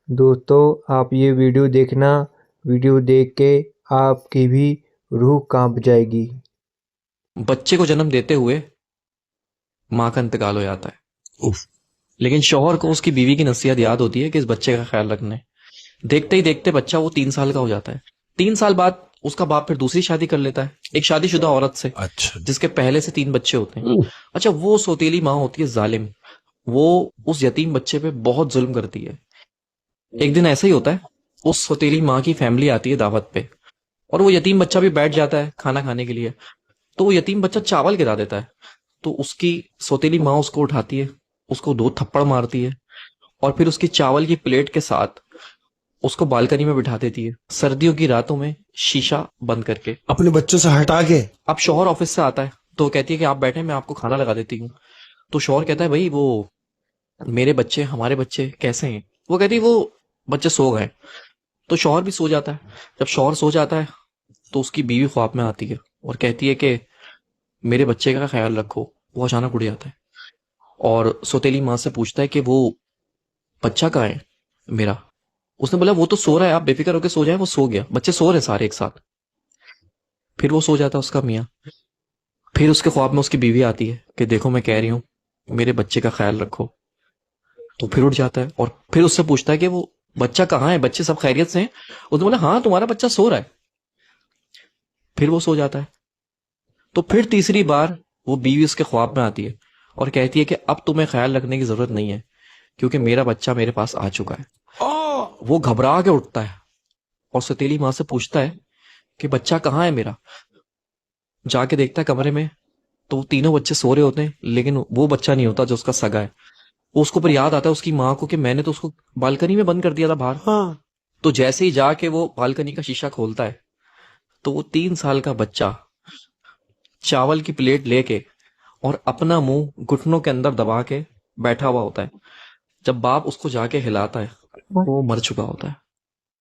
दोस्तों आप ये वीडियो देखना, वीडियो देख के आपकी भी रूह कांप जाएगी। बच्चे को जन्म देते हुए माँ का इंतकाल हो जाता है। उफ। लेकिन शौहर को उसकी बीवी की नसीहत याद होती है कि इस बच्चे का ख्याल रखना है। देखते ही देखते बच्चा वो 3 साल का हो जाता है। 3 साल बाद उसका बाप फिर दूसरी शादी कर लेता है एक शादीशुदा औरत से, अच्छा। जिसके पहले से 3 बच्चे होते हैं। अच्छा, वो सौतेली माँ होती है जालिम। वो उस यतीम बच्चे पे बहुत जुल्म करती है। एक दिन ऐसा ही होता है, उस सौतेली माँ की फैमिली आती है दावत पे, और वो यतीम बच्चा भी बैठ जाता है खाना खाने के लिए। तो वो यतीम बच्चा चावल गिरा देता है। तो उसकी सौतेली माँ उसको उठाती है, उसको 2 थप्पड़ मारती है, और फिर उसकी चावल की प्लेट के साथ उसको बालकनी में बिठा देती है, सर्दियों की रातों में शीशा बंद करके। अपने बच्चों से हटा के। अब शौहर ऑफिस से आता है तो कहती है कि आप बैठे, मैं आपको खाना लगा देती हूँ। तो शौहर कहता है, भाई वो मेरे बच्चे, हमारे बच्चे कैसे हैं? वो कहती है, वो बच्चे सो गए। तो शौहर भी सो जाता है। जब शौहर सो जाता है तो उसकी बीवी ख्वाब में आती है और कहती है कि मेरे बच्चे का ख्याल रखो। वो अचानक उड़ जाता है और सौतेली माँ से पूछता है कि वो बच्चा कहाँ है मेरा? उसने बोला, वो तो सो रहा है, आप बेफिक्र होकर सो जाए। वो सो गया, बच्चे सो रहे सारे एक साथ। फिर वो सो जाता है उसका मियाँ। फिर उसके ख्वाब में उसकी बीवी आती है कि देखो मैं कह रही हूँ, मेरे बच्चे का ख्याल रखो। तो फिर उठ जाता है और फिर उससे पूछता है कि वो बच्चा कहाँ है, बच्चे सब खैरियत से हैं? उसने बोला, हाँ तुम्हारा बच्चा सो रहा है। फिर वो सो जाता है। तो फिर तीसरी बार वो बीवी उसके ख्वाब में आती है और कहती है कि अब तुम्हें ख्याल रखने की जरूरत नहीं है, क्योंकि मेरा बच्चा मेरे पास आ चुका है। वो घबरा के उठता है और सतीली माँ से पूछता है कि बच्चा कहाँ है मेरा? जाके देखता है कमरे में, तो वो तीनों बच्चे सो रहे होते हैं, लेकिन वो बच्चा नहीं होता जो उसका सगा है। वो उसको पर याद आता है उसकी माँ को कि मैंने तो उसको बालकनी में बंद कर दिया था बाहर। हाँ। तो जैसे ही जाके वो बालकनी का शीशा खोलता है, तो वो 3 साल का बच्चा चावल की प्लेट लेके और अपना मुंह घुटनों के अंदर दबा के बैठा हुआ होता है। जब बाप उसको जाके हिलाता है, वो मर चुका होता है।